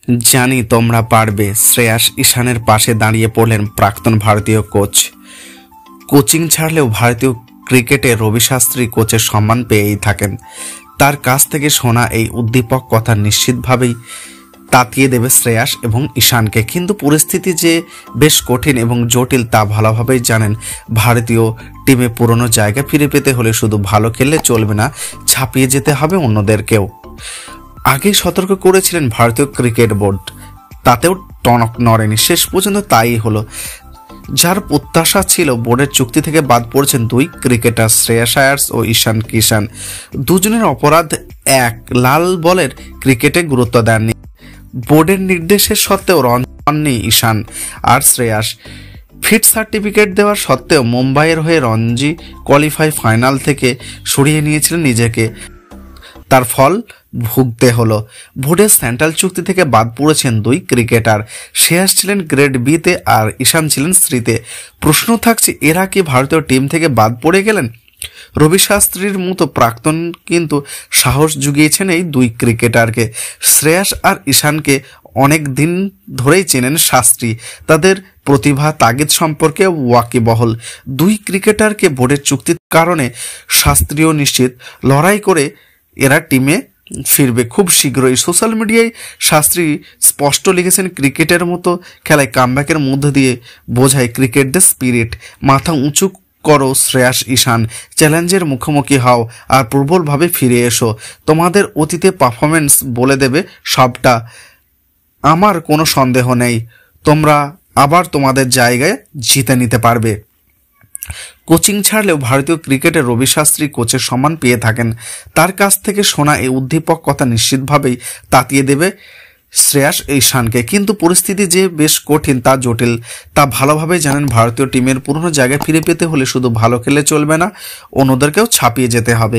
জানি তোমরা পারবে। শ্রেয়াস ঈশানের পাশে দাঁড়িয়ে পড়লেন প্রাক্তন ভারতীয় কোচ। কোচিং ছাড়লেও ভারতীয় ক্রিকেটে রবি শাস্ত্রী কোচের সম্মান পেয়েই থাকেন। তার কাছ থেকে শোনা এই উদ্দীপক কথা নিশ্চিতভাবেই তাতিয়ে দেবে শ্রেয়াস এবং ঈশানকে। কিন্তু পরিস্থিতি যে বেশ কঠিন এবং জটিল তা ভালোভাবেই জানেন ভারতীয় টিমে পুরনো জায়গা ফিরে পেতে হলে শুধু ভালো খেললে চলবে না, ছাপিয়ে যেতে হবে অন্যদেরকেও। আগেই সতর্ক করেছিলেন ভারতীয় ক্রিকেট বোর্ড, তাতেও টনক নড়েনি। শেষ পর্যন্ত তাই হলো। যার প্রত্যাশা ছিল বোর্ডের চুক্তি থেকে বাদ পড়েছেন দুই ক্রিকেটার শ্রেয়াস আয়ার ও ঈশান কিষান। দুজনের অপরাধ এক, লাল বলের ক্রিকেটে গুরুত্ব দেননি। বোর্ডের নির্দেশের সত্ত্বেও রান পাননি ঈশান আর শ্রেয়াস। ফিট সার্টিফিকেট দেওয়ার সত্ত্বেও মুম্বাইয়ের হয়ে রঞ্জি কোয়ালিফাই ফাইনাল থেকে সরিয়ে নিয়েছিলেন নিজেকে। তার ফল ভুগতে হলো। বোর্ডের সেন্ট্রাল চুক্তি থেকে বাদ পড়েছেন দুই ক্রিকেটার। শ্রেয়াস ছিলেন গ্রেড বিতে আর ঈশান ছিলেন সিতে। প্রশ্ন থাকছে, এরা কি ভারতীয় টিম থেকে বাদ পড়ে গেলেন? রবি শাস্ত্রীর মতো প্রাক্তন কিন্তু সাহস জুগিয়েছেন এই দুই ক্রিকেটারকে। শ্রেয়াস আর ঈশানকে অনেক দিন ধরেই চেনেন শাস্ত্রী। তাদের প্রতিভা তাগিদ সম্পর্কে ওয়াকিবহল। দুই ক্রিকেটারকে বোর্ডের চুক্তির কারণে শাস্ত্রীও নিশ্চিত লড়াই করে এরা টিমে ফিরবে খুব শীঘ্রই। সোশ্যাল মিডিয়ায় শাস্ত্রী স্পষ্ট লিখেছেন, ক্রিকেটের মতো খেলায় কামব্যাকের মধ্যে দিয়ে বোঝায় ক্রিকেটদের স্পিরিট। মাথা উঁচু করো শ্রেয়াস ঈশান, চ্যালেঞ্জের মুখোমুখি হও আর প্রবলভাবে ফিরে এসো। তোমাদের অতীতে পারফরমেন্স বলে দেবে সবটা। আমার কোনো সন্দেহ নেই তোমরা আবার তোমাদের জায়গায় জিতে নিতে পারবে। কোচিং ছাড়লেও ভারতীয় ক্রিকেটে রবি শাস্ত্রী কোচের সম্মান পেয়ে থাকেন। তার কাছ থেকে শোনা এই উদ্দীপক কথা নিশ্চিতভাবেই তাতিয়ে দেবে শ্রেয়াস ঈশানকে। কিন্তু পরিস্থিতি যে বেশ কঠিন, তা জটিল, তা ভালোভাবে জানেন ভারতীয় টিমের পুরনো জায়গায় ফিরে পেতে হলে শুধু ভালো খেলে চলবে না, অন্যদেরকেও ছাপিয়ে যেতে হবে।